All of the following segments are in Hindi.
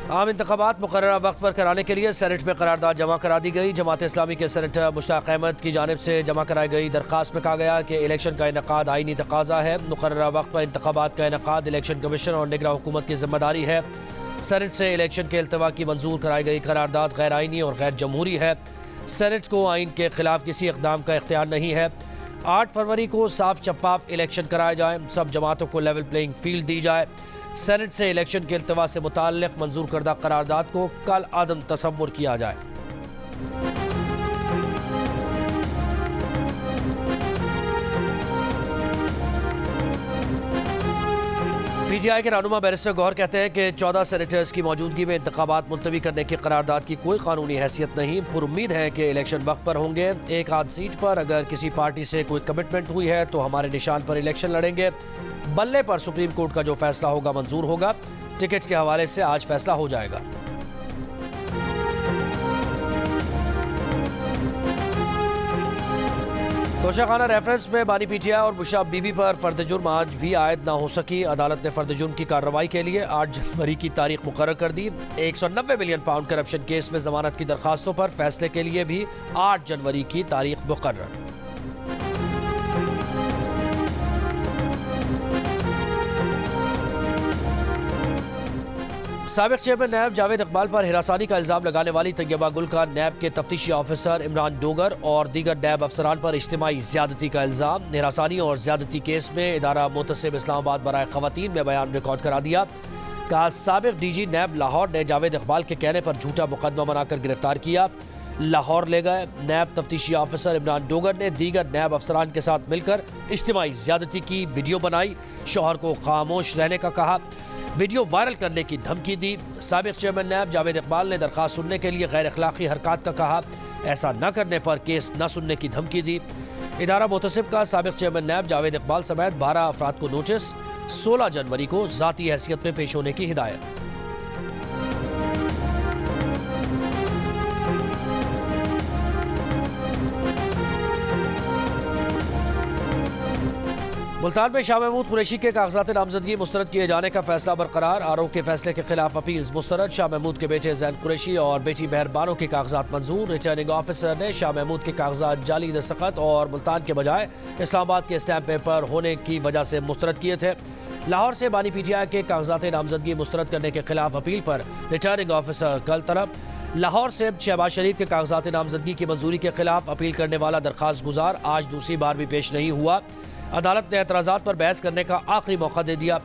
आम इंतखाबात मुकर्ररा वक्त पर कराने के लिए सेनेट में करारदाद जमा करा दी गई। जमात इस्लामी के सेनेटर मुश्ताक अहमद की जानिब से जमा कराई गई दरख्वास्त में कहा गया कि इलेक्शन का इनकाद आईनी तकाजा है। मुकर्ररा वक्त पर इंतखाबात का इनकाद इलेक्शन कमीशन और निगरान हुकूमत की जिम्मेदारी है। सेनेट से इलेक्शन के अल्तवा की मंजूर कराई गई करारदाद गैर आईनी और गैर जमहूरी है। सेनेट को आइन के खिलाफ किसी इक़दाम का इख्तियार नहीं है। 8 फरवरी को साफ शफाफ इलेक्शन कराए जाए, सब जमातों को लेवल प्लेइंग फील्ड दी जाए। सेनेट से इलेक्शन के इल्तवा से मुताल्लिक मंजूर करदा करारदाद को कल आदम तसव्वुर किया जाए। पीटीआई के रहनुमा बैरिस्टर गौहर कहते हैं कि 14 सेनेटर्स की मौजूदगी में इंतखाबात मुलतवी करने की करारदाद की कोई कानूनी हैसियत नहीं। पुरुम्मीद है कि इलेक्शन वक्त पर होंगे। एक आध सीट पर अगर किसी पार्टी से कोई कमिटमेंट हुई है तो हमारे निशान पर इलेक्शन लड़ेंगे। बल्ले पर सुप्रीम कोर्ट का जो फैसला होगा मंजूर होगा। टिकट के हवाले से आज फैसला हो जाएगा। तोशाखाना रेफरेंस में बानी पीटीआई और मुशाब बीबी पर फर्द जुर्म आज भी आयद ना हो सकी। अदालत ने फर्द जुर्म की कार्रवाई के लिए 8 जनवरी की तारीख मुकर्रर कर दी। 190 मिलियन पाउंड करप्शन केस में जमानत की दरखास्तों पर फैसले के लिए भी 8 जनवरी की तारीख मुकर्रर। साबिक चेयरमैन नैब जावेद इकबाल पर हिरासानी का इल्जाम लगाने वाली तैयबा गुल का नैब के तफ्तीशी ऑफिसर इमरान डोगर और दीगर नैब अफसरान पर इज्तिमाई ज्यादती का इल्जाम। हिरासानी और ज्यादती केस में इदारा मुतसिब इस्लामाबाद बराए खवातीन में बयान रिकॉर्ड करा दिया। कहा साबिक डीजी नैब लाहौर ने जावेद इकबाल के कहने पर झूठा मुकदमा बनाकर गिरफ्तार किया, लाहौर ले गए। नैब तफ्तीशी ऑफिसर इमरान डोगर ने दीगर नैब अफसरान के साथ मिलकर इज्तिमाई ज्यादती की वीडियो बनाई, शौहर को खामोश रहने का कहा, वीडियो वायरल करने की धमकी दी। साबिक चेयरमैन नैब जावेद इकबाल ने दरखास्त सुनने के लिए गैर अखलाकी हरकत का कहा, ऐसा न करने पर केस न सुनने की धमकी दी। इदारा मुतसिब का साबिक चेयरमैन नैब जावेद इकबाल समेत 12 अफराद को नोटिस, 16 जनवरी को जाती हैसियत में पेश होने की हिदायत। मुल्तान में शाह महमूद कुरैशी के कागजात नामजदगी मुस्तरद किए जाने का फैसला बरकरार। आरोप के फैसले के खिलाफ अपील्स मुस्तरद। शाह महमूद के बेटे जैन कुरैशी और बेटी मेहरबानों के कागजात मंजूर। रिटर्निंग ऑफिसर ने शाह महमूद के कागजात जाली दस्तखत और मुल्तान के बजाय इस्लामाबाद के स्टैंप पेपर होने की वजह से मुस्तरद किए थे। लाहौर से बानी पीटीआई के कागजात नामजदगी मुस्तरद करने के खिलाफ अपील पर रिटर्निंग ऑफिसर कल तलब। लाहौर से शहबाज शरीफ के कागजात नामजदगी की मंजूरी के खिलाफ अपील करने वाला दरखास्त गुजार आज दूसरी बार भी पेश नहीं हुआ। अदालत ने एतराज़ात पर बहस करने का आखिरी मौका दे दिया।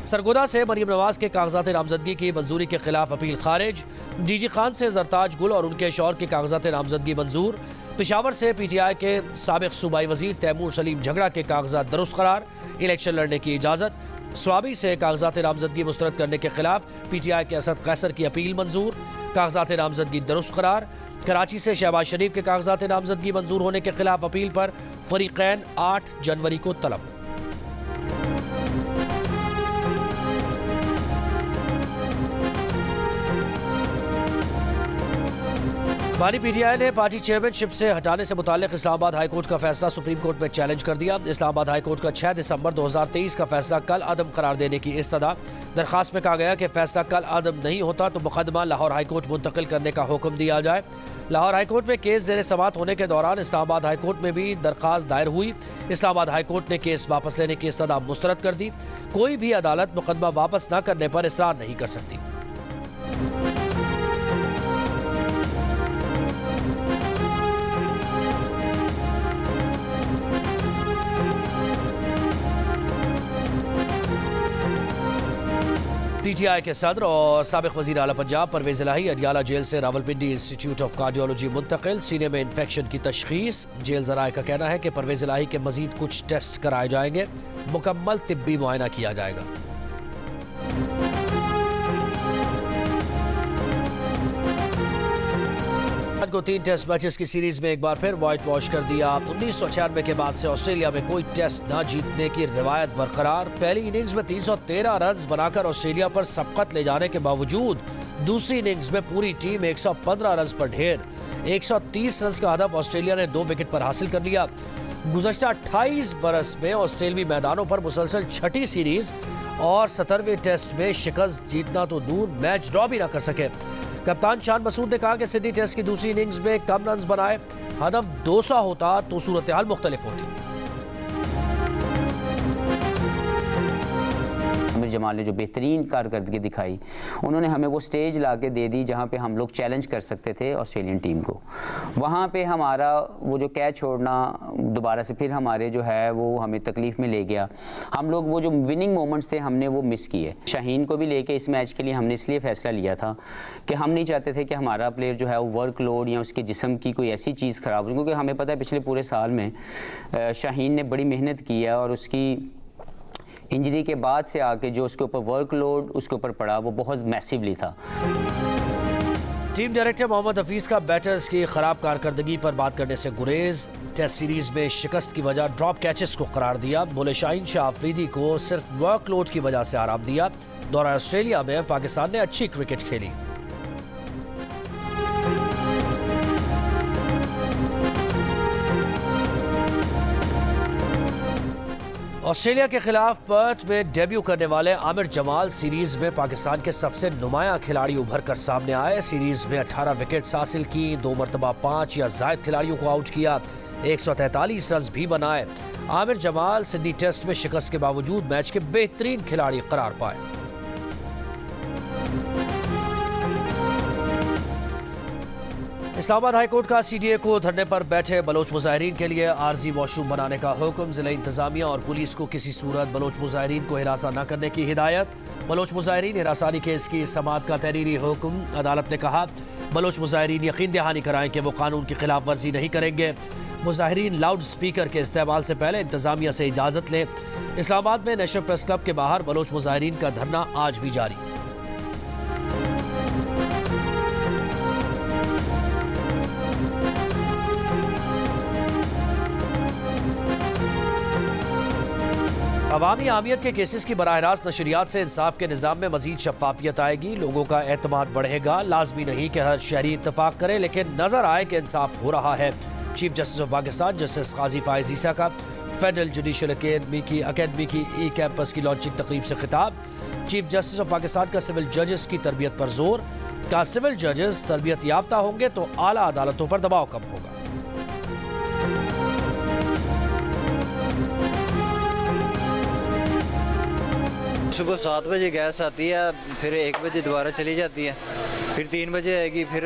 सरगोदा से मरियम नवाज के कागजात नामजदगी की मंजूरी के खिलाफ अपील खारिज। जीजी खान से जरताज गुल और उनके शौहर के कागजात नामजदगी मंजूर। पेशावर से पीटीआई के साबिक सूबाई वजीर तैमूर सलीम झगड़ा के कागजात दुरुस्त करार, इलेक्शन लड़ने की इजाज़त। स्वाबी से कागजात नामजदगी मुस्तरद करने के खिलाफ पीटीआई के असद कैसर की अपील मंजूर, कागजात नामजदगी दुरुस्त करार। कराची से शहबाज शरीफ के कागजात नामजदगी मंजूर होने के खिलाफ अपील पर फरीकैन 8 जनवरी को तलब। बानी पीटीआई ने पार्टी चेयरमैनशिप से हटाने से मुताल्लिक इस्लामाबाद हाई कोर्ट का फैसला सुप्रीम कोर्ट में चैलेंज कर दिया। इस्लामाबाद हाई कोर्ट का 6 दिसंबर 2023 का फैसला कल अदम करार देने की इस्तदा। दरखास्त में कहा गया कि फैसला कल अदम नहीं होता तो मुकदमा लाहौर हाई कोर्ट मुंतकिल करने का हुक्म दिया जाए। लाहौर हाई कोर्ट में केस ज़ेर समाअत होने के दौरान इस्लामाबाद हाई कोर्ट में भी दरखास्त दायर हुई। इस्लामाबाद हाई कोर्ट ने केस वापस लेने की इस्तदा मुस्तरद कर दी। कोई भी अदालत मुकदमा वापस न करने पर इसरार नहीं कर सकती। पीटीआई के सदर और साबिक वजीर आला पंजाब परवेज इलाही अडियाला जेल से रावलपिंडी इंस्टीट्यूट ऑफ कार्डियोलॉजी मुंतकिल। सीने में इन्फेक्शन की तशखीस। जेल ज़राए का कहना है कि परवेज इलाही के मजीद कुछ टेस्ट कराए जाएंगे, मुकम्मल तिब्बी मुआयना किया जाएगा। को 3 टेस्ट मैचेस की सीरीज में एक बार फिर व्हाइट वॉश कर दिया। 1996 के बाद से ऑस्ट्रेलिया में कोई टेस्ट न जीतने की रिवायत बरकरार। पहली इनिंग्स में 313 रन बनाकर ऑस्ट्रेलिया पर सबकत ले जाने के बावजूद दूसरी इनिंग्स में पूरी टीम 115 रन पर ढेर। 130 रन का हदफ ऑस्ट्रेलिया ने 2 विकेट पर हासिल कर लिया। गुज़श्ता 28 बरस में ऑस्ट्रेलियावी मैदानों पर मुसलसल छठी सीरीज और 17वें टेस्ट में शिकस्त जीतना तो दूर, मैच ड्रॉ भी ना कर सके। कप्तान शान मसूद ने कहा कि सिडनी टेस्ट की दूसरी इनिंग्स में कम रन बनाए, हदफ 200 होता तो सूरत हाल मुख्तलिफ होती। आमिर जमाल ने जो बेहतरीन कारकर्दगी दिखाई, उन्होंने हमें वो स्टेज ला के दे दी जहाँ पे हम लोग चैलेंज कर सकते थे ऑस्ट्रेलियन टीम को। वहाँ पे हमारा वो जो कैच छोड़ना दोबारा से फिर हमारे जो है वो हमें तकलीफ़ में ले गया। हम लोग वो जो विनिंग मोमेंट्स थे हमने वो मिस किए। शाहीन को भी लेके इस मैच के लिए हमने इसलिए फ़ैसला लिया था कि हम नहीं चाहते थे कि हमारा प्लेयर जो है वो वर्कलोड या उसके जिस्म की कोई ऐसी चीज़ ख़राब हो, क्योंकि हमें पता है पिछले पूरे साल में शाहीन ने बड़ी मेहनत की है और उसकी इंजरी के बाद से आके जो उसके ऊपर वर्कलोड उसके ऊपर पड़ा वो बहुत मैसिवली था। टीम डायरेक्टर मोहम्मद हफीज का बैटर्स की खराब कारकर्दगी पर बात करने से गुरेज। टेस्ट सीरीज में शिकस्त की वजह ड्रॉप कैचेस को करार दिया। बोले शाहीन शाह अफरीदी को सिर्फ वर्कलोड की वजह से आराम दिया। दौरा ऑस्ट्रेलिया में पाकिस्तान ने अच्छी क्रिकेट खेली। ऑस्ट्रेलिया के खिलाफ पर्थ में डेब्यू करने वाले आमिर जमाल सीरीज में पाकिस्तान के सबसे नुमाया खिलाड़ी उभर कर सामने आए। सीरीज में 18 विकेट्स हासिल की, 2 मरतबा 5 या जायद खिलाड़ियों को आउट किया, 143 रन भी बनाए। आमिर जमाल सिडनी टेस्ट में शिकस्त के बावजूद मैच के बेहतरीन खिलाड़ी करार पाए। इस्लामाबाद हाईकोर्ट का सीडीए को धरने पर बैठे बलोच मुजाहिरीन के लिए आर्जी वॉशरूम बनाने का हुक्म। जिला इंतजामिया और पुलिस को किसी सूरत बलोच मुजाहिरीन को हिरासा न करने की हिदायत। बलोच मुजाहिरीन हिरासानी केस की समाअत का तहरीरी हुक्म। अदालत ने कहा बलोच मुजाहिरीन यकीन दहानी कराएं कि वो कानून की खिलाफ वर्जी नहीं करेंगे। मुजाहिरीन लाउड स्पीकर के इस्तेमाल से पहले इंतजामिया से इजाज़त लें। इस्लामाबाद में नेशनल प्रेस क्लब के बाहर बलोच मुजाहिरीन का धरना आज भी जारी। अवामी आमियत के केसेस की बराह रास्त नशरियात से इंसाफ के निज़ाम में मजीद शफाफियत आएगी। लोगों का एतमाद बढ़ेगा। लाजमी नहीं कि हर शहरी इत्तफाक करे, लेकिन नजर आए कि इंसाफ हो रहा है। Chief justice of Pakistan justice Qazi Faez Isa का फेडरल जुडिशल अकेडमी की ई कैंपस की लॉन्चिंग तकरीब से खिताब। चीफ जस्टिस ऑफ पाकिस्तान का सिविल जजेस की तरबियत पर जोर। का सिविल जजेस तरबियत याफ्ता होंगे तो आला अदालतों पर दबाव कम होगा। सुबह 7 बजे गैस आती है, फिर 1 बजे दोबारा चली जाती है, फिर 3 बजे आएगी, फिर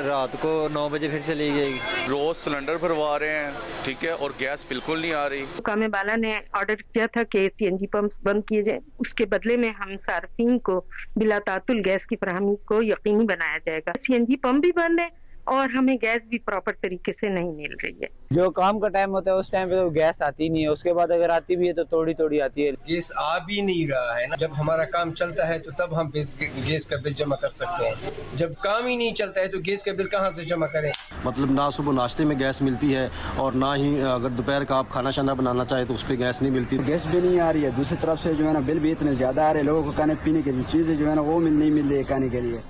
रात को 9 बजे फिर चली जाएगी। रोज सिलेंडर भरवा रहे हैं, ठीक है, और गैस बिल्कुल नहीं आ रही। हुकाम बाला ने ऑर्डर किया था कि सीएनजी पंप्स बंद किए जाए। उसके बदले में हम सार्फिन को बिला तातुल गैस की फराहमी को यकीनी बनाया जाएगा। सीएनजी पंप भी बंद है और हमें गैस भी प्रॉपर तरीके से नहीं मिल रही है। जो काम का टाइम होता है उस टाइम पे तो गैस आती नहीं है, उसके बाद अगर आती भी है तो थोड़ी थोड़ी आती है। गैस आ भी नहीं रहा है ना। जब हमारा काम चलता है तो तब हम गैस का बिल जमा कर सकते हैं। जब काम ही नहीं चलता है तो गैस का बिल कहाँ से जमा करें। मतलब ना सुबह नाश्ते में गैस मिलती है और ना ही अगर दोपहर का आप खाना शाना बनाना चाहे तो उस पर गैस नहीं मिलती। गैस भी नहीं आ रही है, दूसरी तरफ से जो है ना बिल भी इतने ज्यादा आ रहे हैं। लोगों को खाने पीने की चीजें जो है ना वो नहीं मिल रही है खाने के लिए।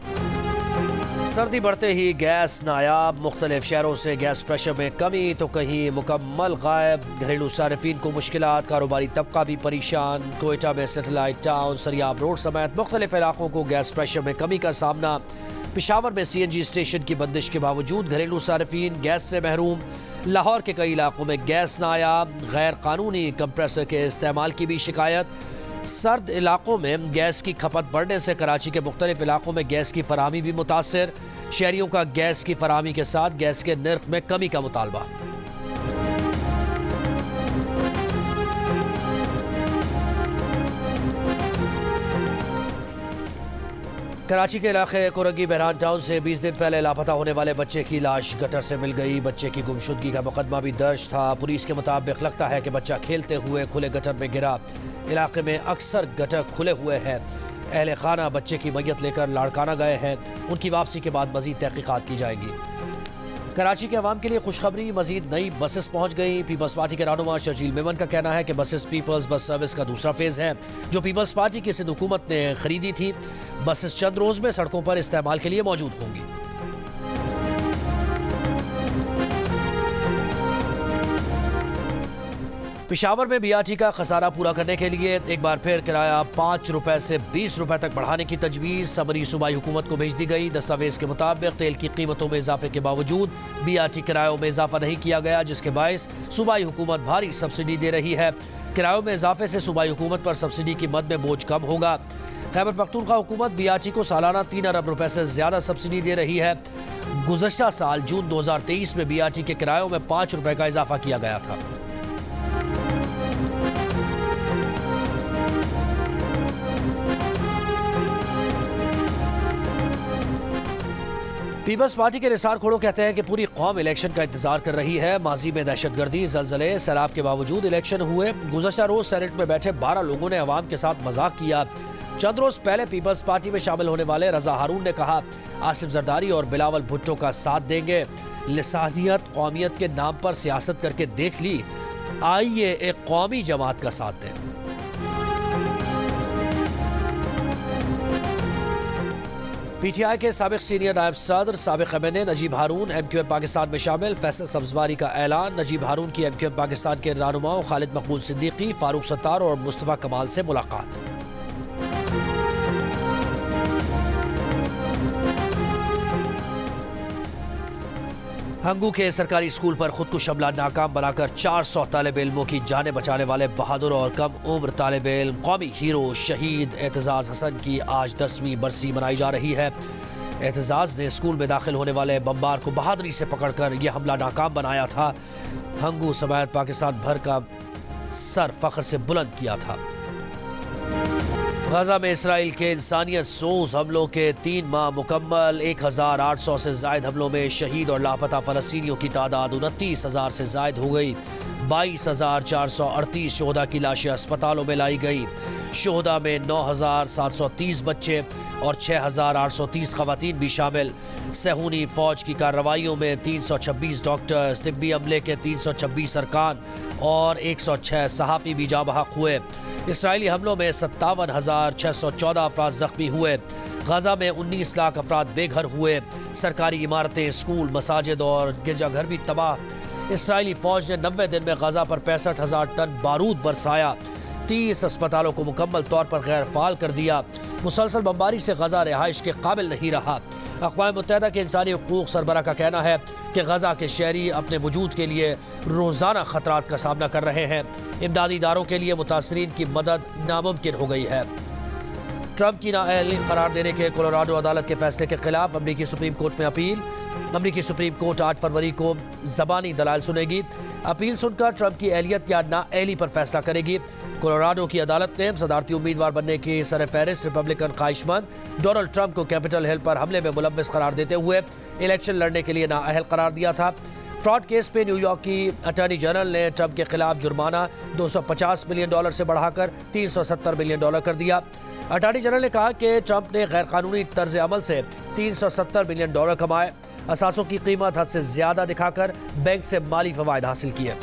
सर्दी बढ़ते ही गैस नायाब। मुख्तलिफ शहरों से गैस प्रेशर में कमी तो कहीं मुकम्मल गायब। घरेलू सार्फिन को मुश्किलात, कारोबारी तबका भी परेशान। कोयटा में सेटेलाइट टाउन, सरियाब रोड समेत मुख्तलिफ इलाकों को गैस प्रेशर में कमी का सामना। पेशावर में CNG स्टेशन की बंदिश के बावजूद घरेलू सार्फिन गैस से महरूम। लाहौर के कई इलाकों में गैस नायाब। गैर कानूनी कंप्रेसर के इस्तेमाल की भी शिकायत। सर्द इलाकों में गैस की खपत बढ़ने से कराची के मुख्तलिफ इलाकों में गैस की फराहमी भी मुतासर। शहरियों का गैस की फराहमी के साथ गैस के नर्ख में कमी का मुतालबा। कराची के इलाके कोरंगी बहरान टाउन से 20 दिन पहले लापता होने वाले बच्चे की लाश गटर से मिल गई। बच्चे की गुमशुदगी का मुकदमा भी दर्ज था। पुलिस के मुताबिक लगता है कि बच्चा खेलते हुए खुले गटर में गिरा। इलाके में अक्सर गटर खुले हुए हैं। अहले खाना बच्चे की मैयत लेकर लाड़काना गए हैं। उनकी वापसी के बाद मजीद तहकीकात की जाएंगी। कराची के अवाम के लिए खुशखबरी, मजीद नई बसेस पहुंच गई। पीपल्स पार्टी के रहनुमा शर्जील मेमन का कहना है कि बसेस पीपल्स बस सर्विस का दूसरा फेज है जो पीपल्स पार्टी की सिंध हुकूमत ने खरीदी थी। बसेस चंद रोज में सड़कों पर इस्तेमाल के लिए मौजूद होंगी। पेशावर में बीआरटी का खसारा पूरा करने के लिए एक बार फिर किराया 5 रुपए से 20 रुपए तक बढ़ाने की तजवीज़ समरी सूबाई हुकूमत को भेज दी गई। दस्तावेज के मुताबिक तेल की कीमतों में इजाफे के बावजूद बीआरटी किरायों में इजाफा नहीं किया गया, जिसके बायस सूबाई हुकूमत भारी सब्सिडी दे रही है। किरायों में इजाफे से सूबाई हुकूमत पर सब्सिडी की मद में बोझ कम होगा। खैबर पख्तूनख्वा हुकूमत बीआरटी को सालाना 3 अरब रुपए से ज्यादा सब्सिडी दे रही है। गुज़श्ता साल जून 2023 में बीआरटी के किरायों में 5 रुपए का इजाफा किया गया था। पीपल्स पार्टी के निसार खोड़ो कहते हैं कि पूरी कौम इलेक्शन का इंतजार कर रही है। माजी में दहशतगर्दी, जलजले, सैलाब के बावजूद इलेक्शन हुए। गुज़श्ता रोज सेनेट में बैठे 12 लोगों ने अवाम के साथ मजाक किया। चंद रोज पहले पीपल्स पार्टी में शामिल होने वाले रजा हारून ने कहा आसिफ जरदारी और बिलावल भुट्टो का साथ देंगे। लिसानियत कौमियत के नाम पर सियासत करके देख ली, आइए एक कौमी जमात का साथ दें। पीटीआई के साबिक सीनियर नायब सदर साबिक एमएनए नजीब हारून एमक्यूएम पाकिस्तान में शामिल। फैसल सब्जवारी का ऐलान। नजीब हारून की एमक्यूएम पाकिस्तान के रहनुमाओं खालिद मकबूल सिद्दीकी, फारूक सत्तार और मुस्तफा कमाल से मुलाकात। हंगू के सरकारी स्कूल पर खुदकुश हमला नाकाम बनाकर 400 तालिब इल्मों की जानें बचाने वाले बहादुर और कम उम्र तालिब इल्म कौमी हीरो शहीद एतजाज हसन की आज 10वीं बरसी मनाई जा रही है। एतजाज ने स्कूल में दाखिल होने वाले बमबार को बहादुरी से पकड़कर यह हमला नाकाम बनाया था। हंगू समेत पाकिस्तान भर का सर फख्र से बुलंद किया था। गजा में इसराइल के इंसानियत सोज हमलों के 3 माह मुकम्मल। 1800 से जायद हमलों में शहीद और लापता फलस्तीनियों की तादाद 29,000 से जायद हो गई। 22,438 शोहदा की लाशें अस्पतालों में लाई गई। शोहदा में 9,730 बच्चे और 6,830 खवातीन भी शामिल। सहूनी फौज की कार्रवाइयों में 326 डॉक्टर्स, तिब्बी अमले के 326 अरकान और 106 सहाफ़ी भी जा बहक हुए। इसराइली हमलों में 57,614 अफराद जख्मी हुए। गजा में 19 लाख अफराद बेघर हुए। सरकारी इमारतें, स्कूल, मसाजिद और गिरजाघर भी तबाह। इसराइली फौज ने 90 दिन में गजा पर 65,000 टन बारूद बरसाया। 30 अस्पतालों को मुकम्मल तौर पर गैर फाल कर दिया। मुसलसल बमबारी से गजा रिहाइश के काबिल नहीं रहा। अक़वाम मुत्तहिदा के इंसानी हुकूक सरबरा का कहना है कि गजा के शहरी अपने वजूद के लिए रोज़ाना खतरात का सामना कर रहे हैं। इमदादी इदारों के लिए मुतासरीन की मदद नामुमकिन हो गई है। ट्रंप की नाअहली करार देने के कोलोराडो अदालत के फैसले के खिलाफ अमरीकी सुप्रीम कोर्ट में अपील। अमरीकी सुप्रीम कोर्ट 8 फरवरी को ज़बानी दलाइल सुनेगी। अपील सुनकर ट्रंप की अहलियत या नाअहली पर फैसला करेगी। कोलोराडो की अदालत ने सदारती उम्मीदवार बनने की सरफहरिस्त रिपब्लिकन ख्वाहिशमंद डोनाल्ड ट्रंप को कैपिटल हिल पर हमले में मुलव्विस करार देते हुए इलेक्शन लड़ने के लिए नाअहल करार दिया था। फ्रॉड केस पे न्यूयॉर्क की अटॉर्नी जनरल ने ट्रंप के खिलाफ जुर्माना $250 मिलियन से बढ़ाकर $370 मिलियन कर दिया। अटॉर्नी जनरल ने कहा कि ट्रंप ने गैरकानूनी तर्ज अमल से $370 मिलियन कमाए, असासों की कीमत हद से ज्यादा दिखाकर बैंक से माली फवायद हासिल किए।